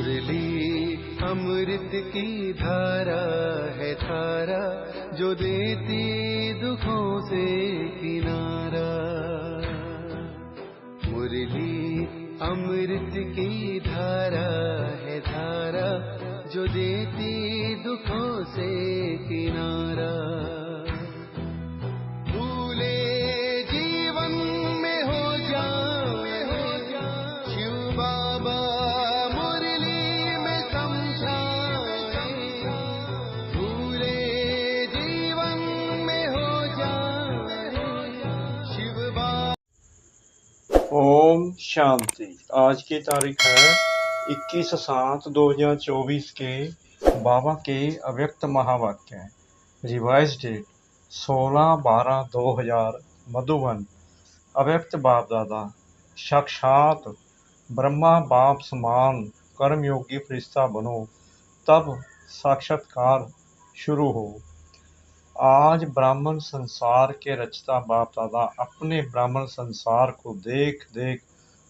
मुरली अमृत की धारा है धारा, जो देती दुखों से किनारा। मुरली अमृत की धारा है धारा, जो देती दुखों से किनारा। भूले जीवन में हो जाए शिव बाबा मुरली में समझाए। भूले जीवन में हो जाए शिव बाबा। ओम शांति। आज की तारीख है 21/7/2024 के बाबा के अव्यक्त महावाक्य। Revise date 16/12/2000 Madhuban. अव्यक्त बाप दादा साक्षात ब्रह्मा बाप समान कर्मयोगी फरिश्ता बनो, तब साक्षात्कार शुरू हो। आज ब्राह्मण संसार के रचता बाप दादा अपने ब्राह्मण संसार को देख देख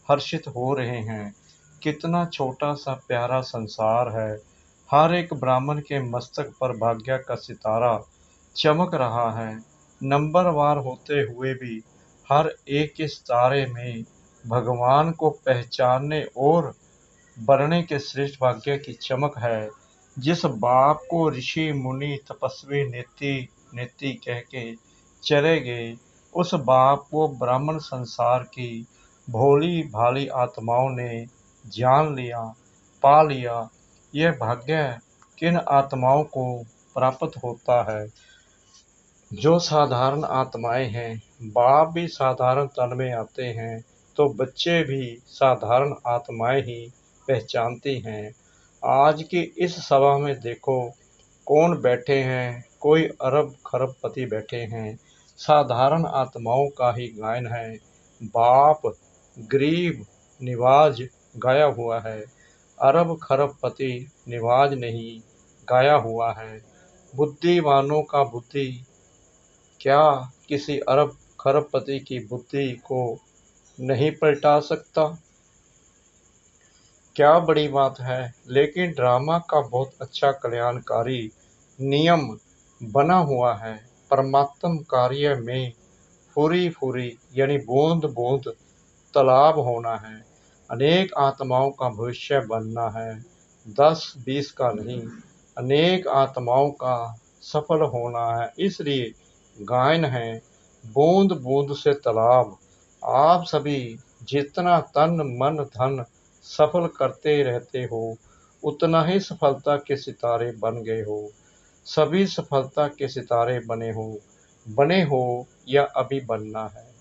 हर्षित हो रहे हैं। कितना छोटा सा प्यारा संसार है। हर एक ब्राह्मण के मस्तक पर भाग्य का सितारा चमक रहा है। नंबरवार होते हुए भी हर एक इस तारे में भगवान को पहचानने और बढ़ने के श्रेष्ठ भाग्य की चमक है। जिस बाप को ऋषि मुनि तपस्वी नेति नेति कह के चले गए, उस बाप को ब्राह्मण संसार की भोली भाली आत्माओं ने जान लिया, पा लिया। यह भाग्य किन आत्माओं को प्राप्त होता है? जो साधारण आत्माएं हैं। बाप भी साधारण तन में आते हैं तो बच्चे भी साधारण आत्माएं ही पहचानती हैं। आज की इस सभा में देखो कौन बैठे हैं। कोई अरब खरबपति बैठे हैं। साधारण आत्माओं का ही गायन है। बाप गरीब निवाज गाया हुआ है। अरब खरबपति निवाज नहीं गाया हुआ है। बुद्धिवानों का बुद्धि क्या किसी अरब खरबपति की बुद्धि को नहीं पलटा सकता? क्या बड़ी बात है। लेकिन ड्रामा का बहुत अच्छा कल्याणकारी नियम बना हुआ है। परमात्म कार्य में फुरी फुरी यानी बूंद बूंद तालाब होना है। अनेक आत्माओं का भविष्य बनना है, 10-20 का नहीं। अनेक आत्माओं का सफल होना है। इसलिए गायन है बूंद बूंद से तालाब। आप सभी जितना तन मन धन सफल करते रहते हो, उतना ही सफलता के सितारे बन गए हो। सभी सफलता के सितारे बने हो या अभी बनना है।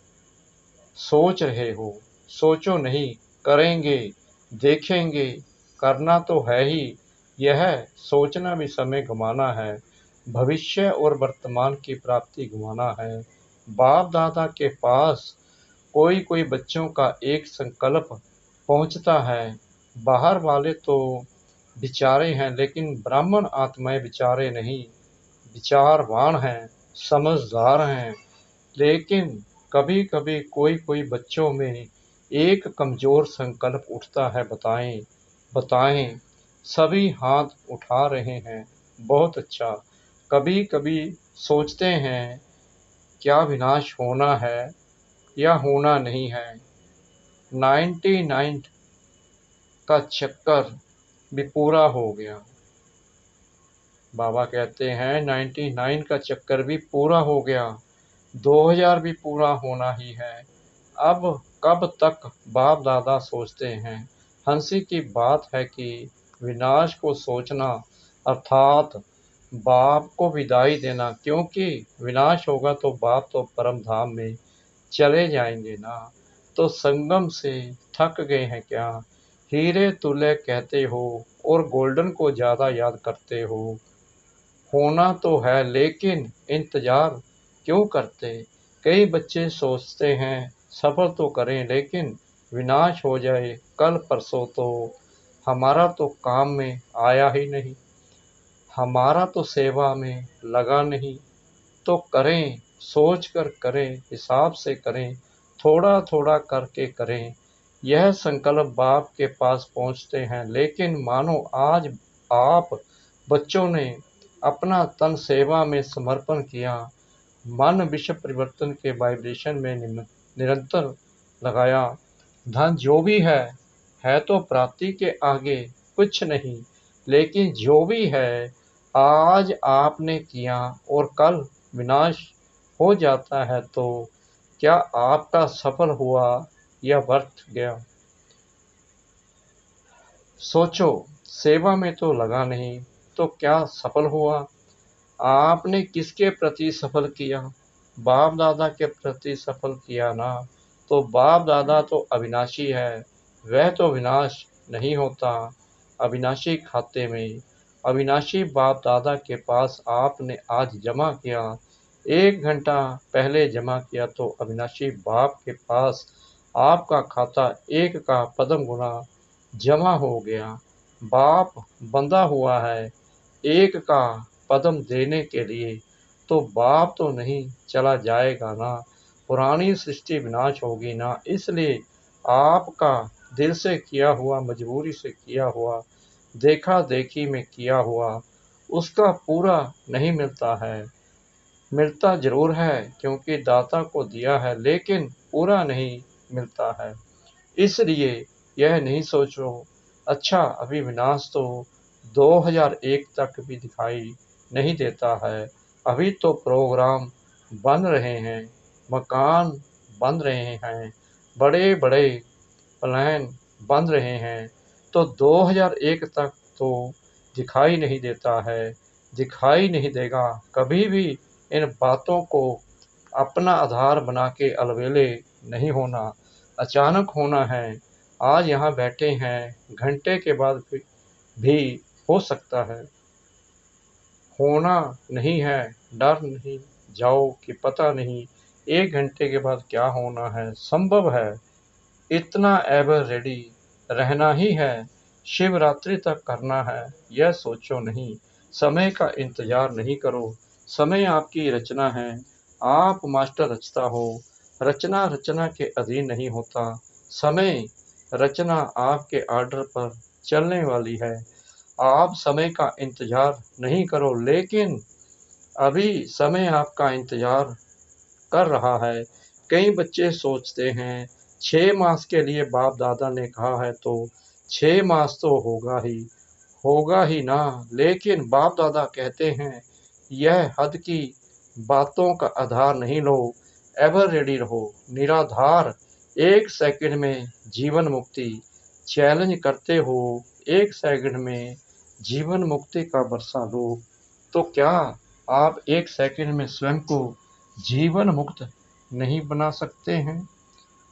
सोच रहे हो, सोचो नहीं, करेंगे, देखेंगे, करना तो है ही। यह सोचना भी समय गंवाना है। भविष्य और वर्तमान की प्राप्ति गंवाना है। बाप दादा के पास कोई कोई बच्चों का एक संकल्प पहुंचता है। बाहर वाले तो विचारे हैं, लेकिन ब्राह्मण आत्माएं विचारे नहीं, विचारवान हैं, समझदार हैं। लेकिन कभी कभी कोई कोई बच्चों में एक कमजोर संकल्प उठता है। बताएं बताएं। सभी हाथ उठा रहे हैं। बहुत अच्छा। कभी कभी सोचते हैं क्या विनाश होना है या होना नहीं है। 99 का चक्कर भी पूरा हो गया। बाबा कहते हैं 99 का चक्कर भी पूरा हो गया, 2000 भी पूरा होना ही है। अब कब तक बाप दादा सोचते हैं। हंसी की बात है कि विनाश को सोचना अर्थात बाप को विदाई देना, क्योंकि विनाश होगा तो बाप तो परम धाम में चले जाएंगे ना। तो संगम से थक गए हैं क्या? हीरे तुल्य कहते हो और गोल्डन को ज़्यादा याद करते हो। होना तो है, लेकिन इंतज़ार क्यों करते? कई बच्चे सोचते हैं सफ़र तो करें, लेकिन विनाश हो जाए कल परसों तो हमारा तो काम में आया ही नहीं, हमारा तो सेवा में लगा नहीं। तो करें, सोच कर करें, हिसाब से करें, थोड़ा थोड़ा करके करें। यह संकल्प बाप के पास पहुंचते हैं। लेकिन मानो आज आप बच्चों ने अपना तन सेवा में समर्पण किया, मन विश्व परिवर्तन के वाइब्रेशन में निरंतर लगाया। धन जो भी है तो प्राप्ति के आगे कुछ नहीं, लेकिन जो भी है आज आपने किया और कल विनाश हो जाता है, तो क्या आपका सफल हुआ या व्यर्थ गया? सोचो, सेवा में तो लगा नहीं तो क्या सफल हुआ? आपने किसके प्रति सफल किया? बाप दादा के प्रति सफल किया ना। तो बाप दादा तो अविनाशी है, वह तो विनाश नहीं होता। अविनाशी खाते में अविनाशी बाप दादा के पास आपने आज जमा किया, 1 घंटा पहले जमा किया, तो अविनाशी बाप के पास आपका खाता 1 का पदम गुना जमा हो गया। बाप बंधा हुआ है 1 का पदम देने के लिए, तो बाप तो नहीं चला जाएगा ना। पुरानी सृष्टि विनाश होगी ना। इसलिए आपका दिल से किया हुआ, मजबूरी से किया हुआ, देखा देखी में किया हुआ, उसका पूरा नहीं मिलता है। मिलता जरूर है क्योंकि दाता को दिया है, लेकिन पूरा नहीं मिलता है। इसलिए यह नहीं सोचो अच्छा अभी विनाश तो 2001 तक भी दिखाई नहीं देता है, अभी तो प्रोग्राम बन रहे हैं, मकान बन रहे हैं, बड़े बड़े प्लान बन रहे हैं, तो 2001 तक तो दिखाई नहीं देता है, दिखाई नहीं देगा कभी भी। इन बातों को अपना आधार बना के अलबेले नहीं होना, अचानक होना है। आज यहाँ बैठे हैं, घंटे के बाद भी हो सकता है। होना नहीं है, डर नहीं जाओ कि पता नहीं 1 घंटे के बाद क्या होना है। संभव है, इतना एवर रेडी रहना ही है, शिवरात्रि तक करना है, यह सोचो नहीं। समय का इंतजार नहीं करो, समय आपकी रचना है, आप मास्टर रचता हो। रचना रचना के अधीन नहीं होता, समय रचना आपके आर्डर पर चलने वाली है। आप समय का इंतजार नहीं करो, लेकिन अभी समय आपका इंतजार कर रहा है। कई बच्चे सोचते हैं 6 मास के लिए बाप दादा ने कहा है तो 6 मास तो होगा ही ना। लेकिन बाप दादा कहते हैं यह हद की बातों का आधार नहीं लो, एवर रेडी रहो, निराधार। 1 सेकंड में जीवन मुक्ति चैलेंज करते हो, 1 सेकंड में जीवन मुक्ति का बरसा लो। तो क्या आप 1 सेकंड में स्वयं को जीवन मुक्त नहीं बना सकते हैं?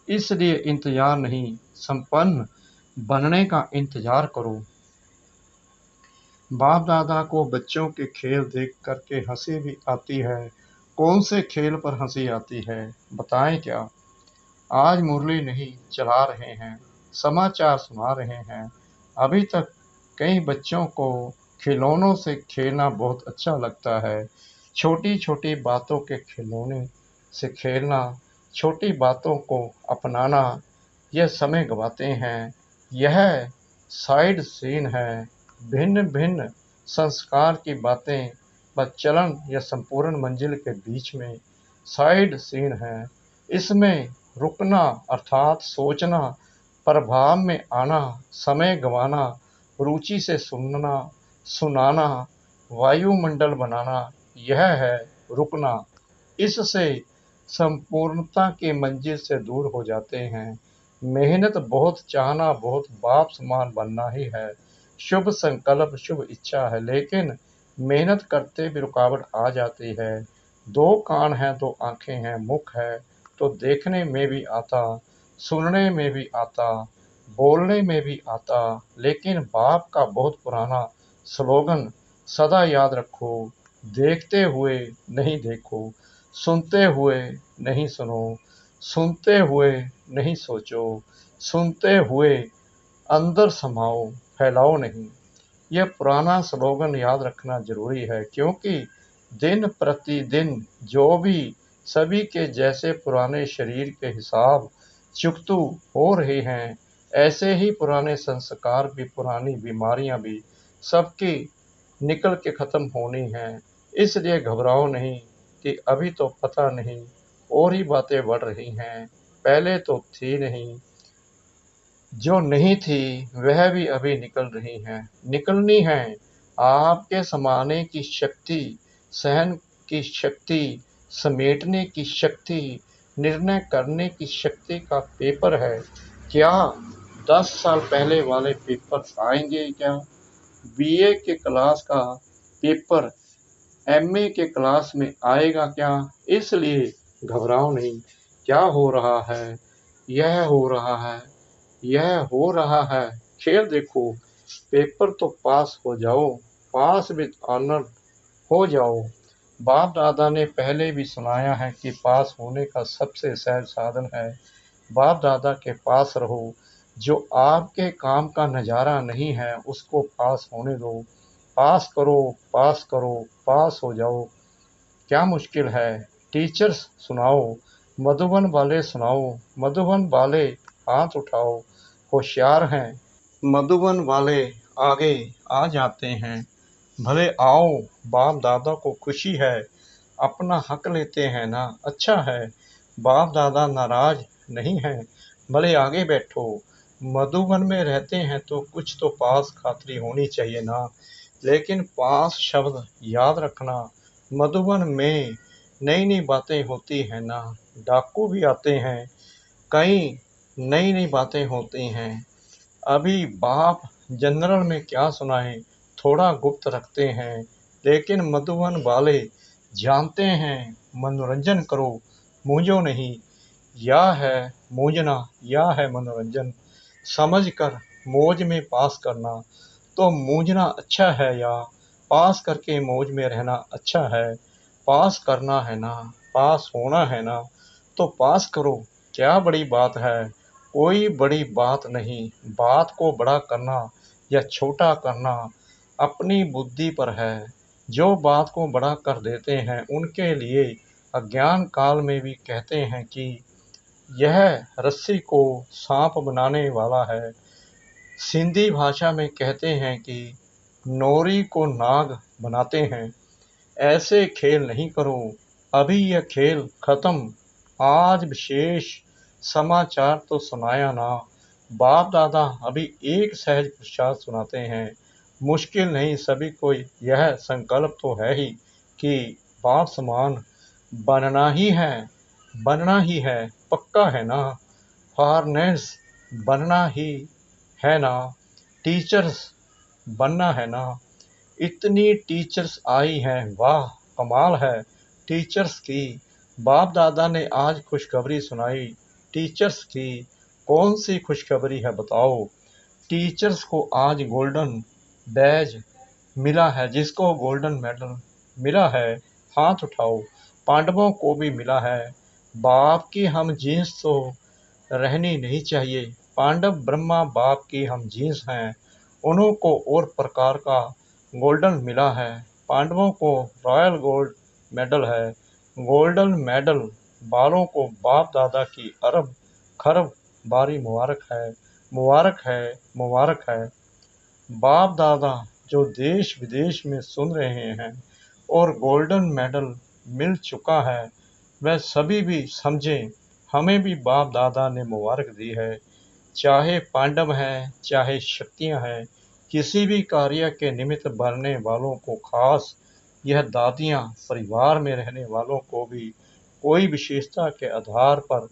इसलिए इंतजार नहीं, संपन्न बनने का इंतजार करो। बाप दादा को बच्चों के खेल देख करके हंसी भी आती है। कौन से खेल पर हंसी आती है बताएं क्या? आज मुरली नहीं चला रहे हैं, समाचार सुना रहे हैं। अभी तक कई बच्चों को खिलौनों से खेलना बहुत अच्छा लगता है। छोटी छोटी बातों के खिलौने से खेलना, छोटी बातों को अपनाना, यह समय गवाते हैं। यह साइड सीन है। भिन्न भिन्न संस्कार की बातें व चलन या संपूर्ण मंजिल के बीच में साइड सीन है। इसमें रुकना अर्थात सोचना, प्रभाव में आना, समय गंवाना, रुचि से सुनना सुनाना, वायुमंडल बनाना, यह है रुकना। इससे संपूर्णता की मंजिल से दूर हो जाते हैं। मेहनत बहुत चाहना, बहुत बाप समान बनना ही है। शुभ संकल्प, शुभ इच्छा है, लेकिन मेहनत करते भी रुकावट आ जाती है। 2 कान हैं, 2 आंखें हैं, मुख है तो देखने में भी आता, सुनने में भी आता, बोलने में भी आता। लेकिन बाप का बहुत पुराना स्लोगन सदा याद रखो, देखते हुए नहीं देखो, सुनते हुए नहीं सुनो, सुनते हुए नहीं सोचो, सुनते हुए अंदर समाओ, फैलाओ नहीं। यह पुराना स्लोगन याद रखना जरूरी है, क्योंकि दिन प्रतिदिन जो भी सभी के जैसे पुराने शरीर के हिसाब चुकतू हो रहे हैं। ऐसे ही पुराने संस्कार भी, पुरानी बीमारियां भी सबकी निकल के खत्म होनी है। इसलिए घबराओ नहीं कि अभी तो पता नहीं और ही बातें बढ़ रही हैं, पहले तो थी नहीं, जो नहीं थी वह भी अभी निकल रही हैं, निकलनी है। आपके समाने की शक्ति, सहन की शक्ति, समेटने की शक्ति, निर्णय करने की शक्ति का पेपर है। क्या 10 साल पहले वाले पेपर आएंगे क्या? बीए के क्लास का पेपर एमए के क्लास में आएगा क्या? इसलिए घबराओ नहीं। क्या हो रहा है? यह हो रहा है, यह हो रहा है। खेल देखो, पेपर तो पास हो जाओ, पास विद ऑनर हो जाओ। बाप दादा ने पहले भी सुनाया है कि पास होने का सबसे सहज साधन है बाप दादा के पास रहो। जो आपके काम का नज़ारा नहीं है उसको पास होने दो। पास करो, पास करो, पास हो जाओ। क्या मुश्किल है? टीचर्स सुनाओ, मधुबन वाले सुनाओ, मधुबन वाले हाथ उठाओ। होशियार हैं मधुबन वाले, आगे आ जाते हैं। भले आओ, बाप दादा को खुशी है, अपना हक लेते हैं ना, अच्छा है। बाप दादा नाराज नहीं हैं, भले आगे बैठो। मधुबन में रहते हैं तो कुछ तो पास खातरी होनी चाहिए ना। लेकिन पास शब्द याद रखना, मधुबन में नई नई बातें होती हैं ना, डाकू भी आते हैं, कई नई नई बातें होती हैं। अभी बाप जनरल में क्या सुनाएं, थोड़ा गुप्त रखते हैं, लेकिन मधुबन वाले जानते हैं। मनोरंजन करो, मूंझो नहीं। या है मूंझना, या है मनोरंजन। समझ कर मौज में पास करना, तो मूंझना अच्छा है या पास करके मौज में रहना अच्छा है? पास करना है ना, पास होना है ना, तो पास करो। क्या बड़ी बात है? कोई बड़ी बात नहीं। बात को बड़ा करना या छोटा करना अपनी बुद्धि पर है। जो बात को बड़ा कर देते हैं उनके लिए अज्ञान काल में भी कहते हैं कि यह रस्सी को सांप बनाने वाला है। सिंधी भाषा में कहते हैं कि नोरी को नाग बनाते हैं। ऐसे खेल नहीं करो, अभी यह खेल खत्म। आज विशेष समाचार तो सुनाया ना। बाप दादा अभी एक सहज पुरुषार्थ सुनाते हैं। मुश्किल नहीं, सभी को यह संकल्प तो है ही कि बाप समान बनना ही है, बनना ही है, पक्का है ना। फॉरनेस बनना ही है ना, टीचर्स बनना है ना। इतनी टीचर्स आई हैं, वाह कमाल है टीचर्स की। बाप दादा ने आज खुशखबरी सुनाई टीचर्स की। कौन सी खुशखबरी है बताओ? टीचर्स को आज गोल्डन बैज मिला है। जिसको गोल्डन मेडल मिला है हाथ उठाओ। पांडवों को भी मिला है। बाप की हम जींस तो रहनी नहीं चाहिए। पांडव ब्रह्मा बाप की हम जींस हैं। उन्हों को और प्रकार का गोल्डन मिला है। पांडवों को रॉयल गोल्ड मेडल है। गोल्डन मेडल वालों को बाप दादा की अरब खरब बारी मुबारक है, मुबारक है, मुबारक है। बाप दादा जो देश विदेश में सुन रहे हैं और गोल्डन मेडल मिल चुका है, वह सभी भी समझें हमें भी बाप दादा ने मुबारक दी है। चाहे पांडव हैं, चाहे शक्तियां हैं, किसी भी कार्य के निमित्त बनने वालों को खास यह दादियां परिवार में रहने वालों को भी कोई विशेषता के आधार पर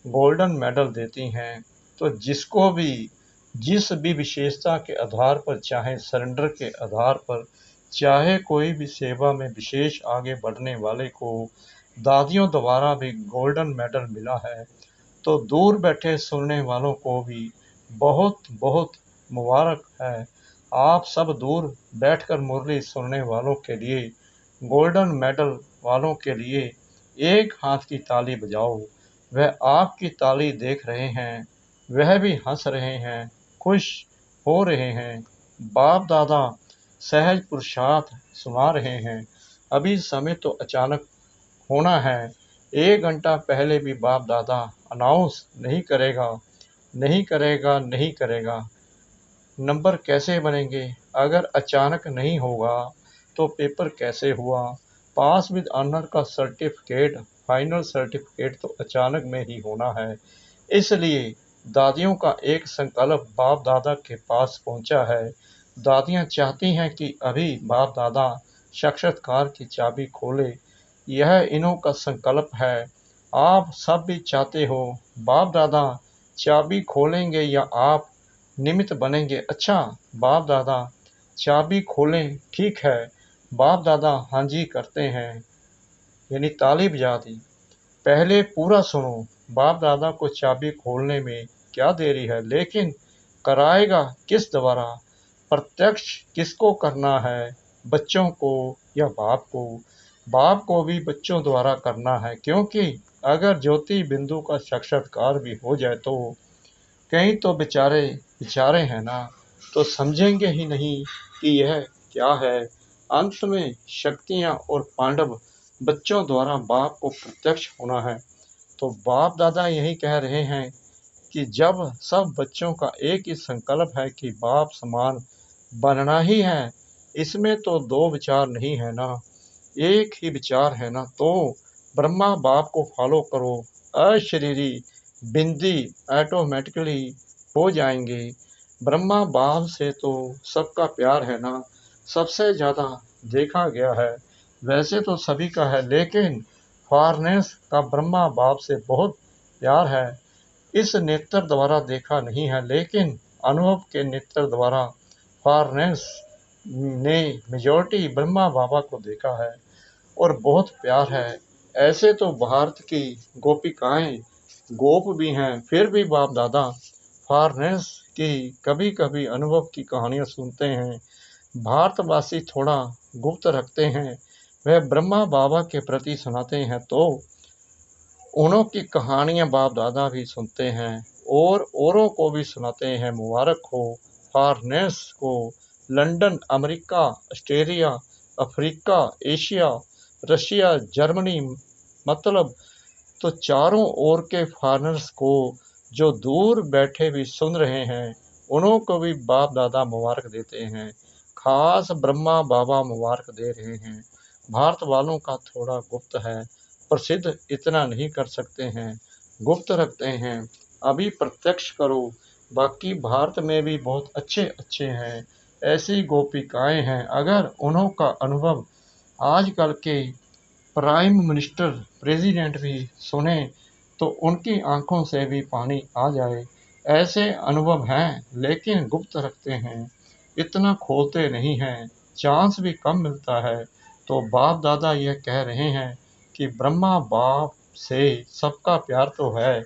गोल्डन मेडल देती हैं। तो जिसको भी जिस भी विशेषता के आधार पर, चाहे सरेंडर के आधार पर, चाहे कोई भी सेवा में विशेष आगे बढ़ने वाले को दादियों द्वारा भी गोल्डन मेडल मिला है, तो दूर बैठे सुनने वालों को भी बहुत बहुत मुबारक है। आप सब दूर बैठकर मुरली सुनने वालों के लिए, गोल्डन मेडल वालों के लिए एक हाथ की ताली बजाओ। वह आपकी ताली देख रहे हैं, वह भी हंस रहे हैं, खुश हो रहे हैं। बाप दादा सहज पुरुषार्थ सुना रहे हैं। अभी समय तो अचानक होना है। 1 घंटा पहले भी बाप दादा अनाउंस नहीं करेगा, नहीं करेगा, नहीं करेगा। नंबर कैसे बनेंगे? अगर अचानक नहीं होगा तो पेपर कैसे हुआ? पास विद ऑनर का सर्टिफिकेट, फाइनल सर्टिफिकेट तो अचानक में ही होना है। इसलिए दादियों का एक संकल्प बाप दादा के पास पहुंचा है। दादियां चाहती हैं कि अभी बाप दादा साक्षात्कार की चाबी खोले। यह इन्हों का संकल्प है। आप सब भी चाहते हो बाप दादा चाबी खोलेंगे या आप निमित्त बनेंगे? अच्छा बाप दादा चाबी खोलें, ठीक है। बाप दादा हाँ जी करते हैं, यानी ताली बजा दी। पहले पूरा सुनो, बाप दादा को चाबी खोलने में क्या देरी है, लेकिन कराएगा किस द्वारा? प्रत्यक्ष किसको करना है, बच्चों को या बाप को? बाप को भी बच्चों द्वारा करना है, क्योंकि अगर ज्योति बिंदु का साक्षात्कार भी हो जाए तो कई तो बेचारे बेचारे हैं ना, तो समझेंगे ही नहीं कि यह क्या है। अंत में शक्तियां और पांडव बच्चों द्वारा बाप को प्रत्यक्ष होना है। तो बाप दादा यही कह रहे हैं कि जब सब बच्चों का एक ही संकल्प है कि बाप समान बनना ही है, इसमें तो दो विचार नहीं है ना, एक ही विचार है ना। तो ब्रह्मा बाप को फॉलो करो, अशरीरी बिंदी ऑटोमेटिकली हो जाएंगे। ब्रह्मा बाप से तो सबका प्यार है ना, सबसे ज़्यादा देखा गया है। वैसे तो सभी का है, लेकिन फॉरनेस का ब्रह्मा बाप से बहुत प्यार है। इस नेत्र द्वारा देखा नहीं है, लेकिन अनुभव के नेत्र द्वारा फॉरनेस ने मेजॉरिटी ब्रह्मा बाबा को देखा है और बहुत प्यार है। ऐसे तो भारत की गोपिकाएं गोप भी हैं, फिर भी बाप दादा फॉरनेस की कभी कभी अनुभव की कहानियां सुनते हैं। भारतवासी थोड़ा गुप्त रखते हैं, वह ब्रह्मा बाबा के प्रति सुनाते हैं, तो उन्हों की कहानियां बाप दादा भी सुनते हैं और औरों को भी सुनाते हैं। मुबारक हो फॉरनेस को। London, America, Australia, Africa, Asia, Russia, Germany, मतलब तो चारों ओर के फॉरेनर्स को जो दूर बैठे भी सुन रहे हैं, उन्हों को भी बाप दादा मुबारक देते हैं। खास ब्रह्मा बाबा मुबारक दे रहे हैं। भारत वालों का थोड़ा गुप्त है, प्रसिद्ध इतना नहीं कर सकते हैं, गुप्त रखते हैं। अभी प्रत्यक्ष करो। बाकी भारत में भी बहुत अच्छे अच्छे हैं, ऐसी गोपिकाएं हैं। अगर उन्हों का अनुभव आजकल के प्राइम मिनिस्टर, प्रेसिडेंट भी सुने तो उनकी आंखों से भी पानी आ जाए। ऐसे अनुभव हैं, लेकिन गुप्त रखते हैं, इतना खोलते नहीं हैं, चांस भी कम मिलता है। तो बाप दादा यह कह रहे हैं कि ब्रह्मा बाप से सबका प्यार तो है,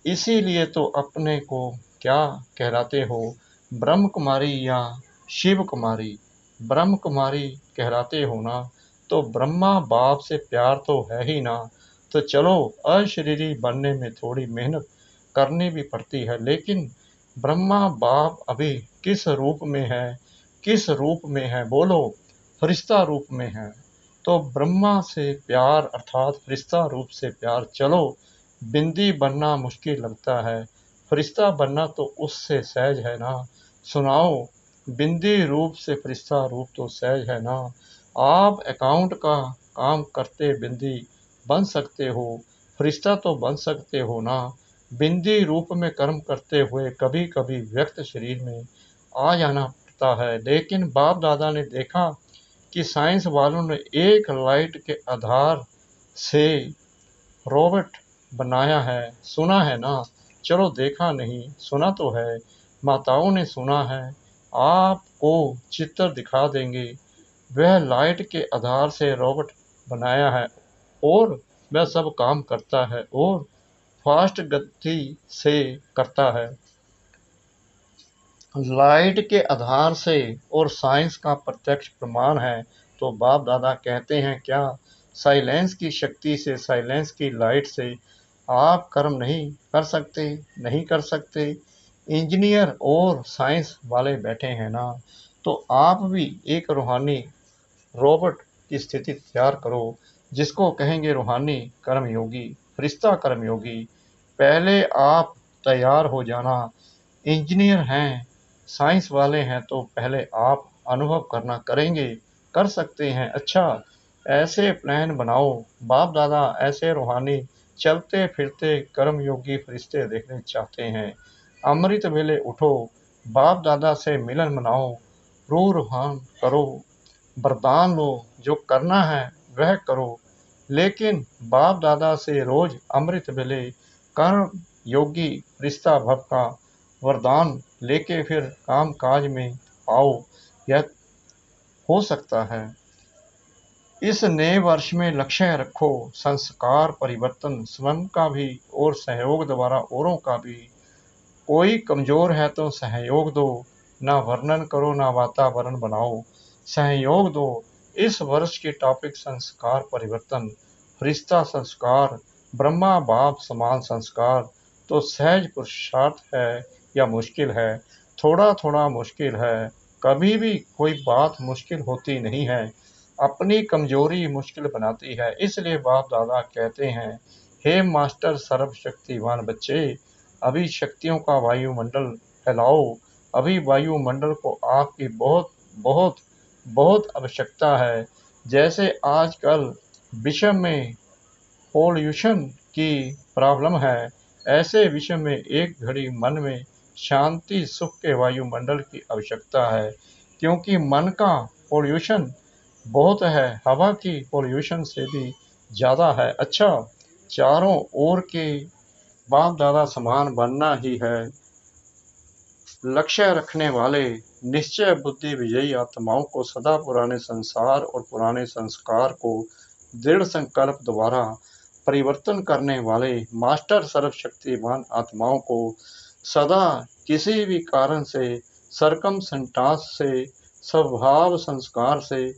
इसीलिए तो अपने को क्या कहलाते हो, ब्रह्म कुमारी या शिव कुमारी? ब्रह्म कुमारी कहलाते हो ना, तो ब्रह्मा बाप से प्यार तो है ही ना। तो चलो, अशरीरी बनने में थोड़ी मेहनत करनी भी पड़ती है, लेकिन ब्रह्मा बाप अभी किस रूप में है, किस रूप में है बोलो? फरिश्ता रूप में है। तो ब्रह्मा से प्यार अर्थात फरिश्ता रूप से प्यार। चलो, बिंदी बनना मुश्किल लगता है, फरिश्ता बनना तो उससे सहज है ना। सुनाओ, बिंदी रूप से फरिश्ता रूप तो सहज है ना। आप अकाउंट का काम करते बिंदी बन सकते हो, फरिश्ता तो बन सकते हो ना। बिंदी रूप में कर्म करते हुए कभी कभी व्यक्त शरीर में आ जाना पड़ता है, लेकिन बाप दादा ने देखा कि साइंस वालों ने एक लाइट के आधार से रोबोट बनाया है। सुना है ना? चलो, देखा नहीं, सुना तो है, माताओं ने सुना है। आपको चित्र दिखा देंगे। वह लाइट के आधार से रोबोट बनाया है और वह सब काम करता है और फास्ट गति से करता है। लाइट के आधार से और साइंस का प्रत्यक्ष प्रमाण है। तो बाप दादा कहते हैं क्या साइलेंस की शक्ति से, साइलेंस की लाइट से आप कर्म नहीं कर सकते? नहीं कर सकते। इंजीनियर और साइंस वाले बैठे हैं ना, तो आप भी एक रूहानी रोबोट की स्थिति तैयार करो, जिसको कहेंगे रूहानी कर्मयोगी। फरिश्ता कर्मयोगी, पहले आप तैयार हो जाना। इंजीनियर हैं, साइंस वाले हैं तो पहले आप अनुभव करना करेंगे, कर सकते हैं। अच्छा, ऐसे प्लान बनाओ। बाप दादा ऐसे रूहानी चलते फिरते कर्मयोगी फरिश्ते देखने चाहते हैं। अमृत वेले उठो, बाप दादा से मिलन मनाओ, रूह रूहान करो, वरदान लो, जो करना है वह करो। लेकिन बाप दादा से रोज अमृत वेले कर्म योगी फरिश्ता भव का वरदान लेके फिर काम काज में आओ, यह हो सकता है। इस नए वर्ष में लक्ष्य रखो संस्कार परिवर्तन, स्वयं का भी और सहयोग द्वारा औरों का भी। कोई कमजोर है तो सहयोग दो, ना वर्णन करो ना वातावरण बनाओ, सहयोग दो। इस वर्ष की टॉपिक संस्कार परिवर्तन, फरिश्ता संस्कार, ब्रह्मा बाप समान संस्कार। तो सहज पुरुषार्थ है या मुश्किल है? थोड़ा थोड़ा मुश्किल है। कभी भी कोई बात मुश्किल होती नहीं है, अपनी कमजोरी मुश्किल बनाती है। इसलिए बाप दादा कहते हैं, हे मास्टर सर्वशक्तिवान बच्चे, अभी शक्तियों का वायुमंडल फैलाओ। अभी वायुमंडल को आपकी बहुत बहुत बहुत आवश्यकता है। जैसे आजकल विश्व में पोल्यूशन की प्रॉब्लम है, ऐसे विश्व में एक घड़ी मन में शांति सुख के वायुमंडल की आवश्यकता है। क्योंकि मन का पोल्यूशन बहुत है, हवा की पोल्यूशन से भी ज़्यादा है। अच्छा, चारों ओर के बाप दादा समान बनना ही है लक्ष्य रखने वाले निश्चय बुद्धि विजयी आत्माओं को सदा पुराने संसार और पुराने संस्कार को दृढ़ संकल्प द्वारा परिवर्तन करने वाले मास्टर सर्वशक्तिमान आत्माओं को सदा किसी भी कारण से सरकमस्टेंस से स्वभाव संस्कार से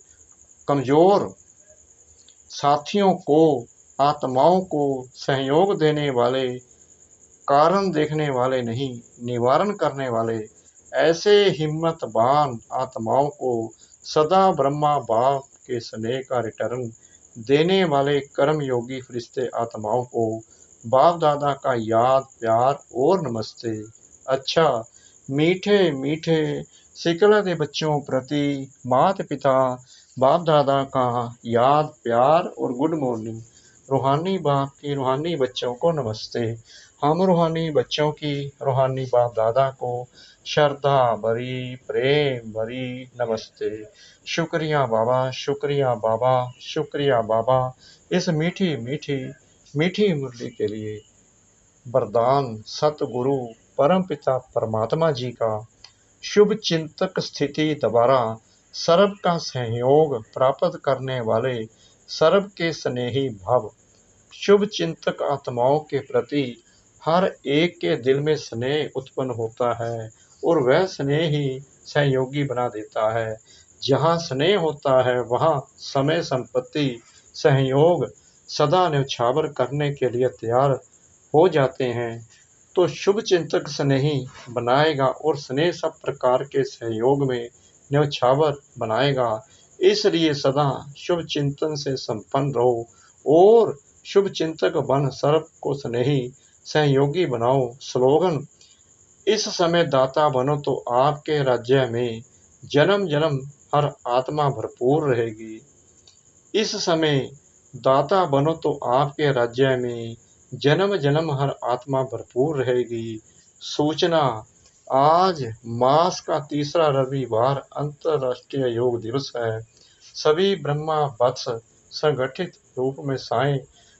कमजोर साथियों को आत्माओं को सहयोग देने वाले कारण देखने वाले नहीं, निवारण करने वाले ऐसे हिम्मतवान आत्माओं को सदा ब्रह्मा बाप के स्नेह का रिटर्न देने वाले कर्मयोगी फरिश्ते आत्माओं को बाप दादा का याद प्यार और नमस्ते। अच्छा, मीठे मीठे सिकलते बच्चों प्रति माता पिता बाप दादा का याद प्यार और गुड मॉर्निंग। रूहानी बाप की रूहानी बच्चों को नमस्ते। हम रूहानी बच्चों की रूहानी बाप दादा को श्रद्धा भरी प्रेम भरी नमस्ते। शुक्रिया बाबा, शुक्रिया बाबा, शुक्रिया बाबा, इस मीठी मीठी मीठी मुरली के लिए। वरदान सतगुरु परमपिता परमात्मा जी का शुभ चिंतक स्थिति द्वारा सर्व का सहयोग प्राप्त करने वाले सर्व के स्नेही भाव शुभ चिंतक आत्माओं के प्रति हर एक के दिल में स्नेह उत्पन्न होता है और वह स्नेह ही सहयोगी बना देता है। जहाँ स्नेह होता है वहाँ समय संपत्ति सहयोग सदा न्यौछावर करने के लिए तैयार हो जाते हैं। तो शुभ चिंतक स्नेही बनाएगा और स्नेह सब प्रकार के सहयोग में न्यौछावर बनाएगा। इसलिए सदा शुभ चिंतन से संपन्न रहो और शुभ चिंतक बन सर्व को स्नेही सहयोगी बनाओ। स्लोगन, इस समय दाता बनो तो आपके राज्य में जन्म जन्म हर आत्मा भरपूर रहेगी। इस समय दाता बनो तो आपके राज्य में जन्म जन्म हर आत्मा भरपूर रहेगी। सूचना, आज मास का तीसरा रविवार अंतर्राष्ट्रीय योग दिवस है। सभी ब्रह्मा वत्स संगठित रूप में सायं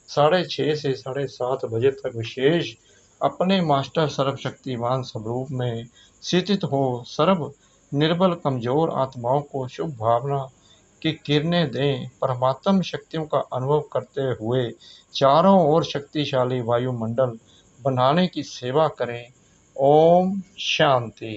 6:30 से 7:30 बजे तक विशेष अपने मास्टर सर्वशक्तिमान स्वरूप में स्थित हो सर्व निर्बल कमजोर आत्माओं को शुभ भावना की किरणें दें। परमात्म शक्तियों का अनुभव करते हुए चारों ओर शक्तिशाली वायुमंडल बनाने की सेवा करें। ओम शांति।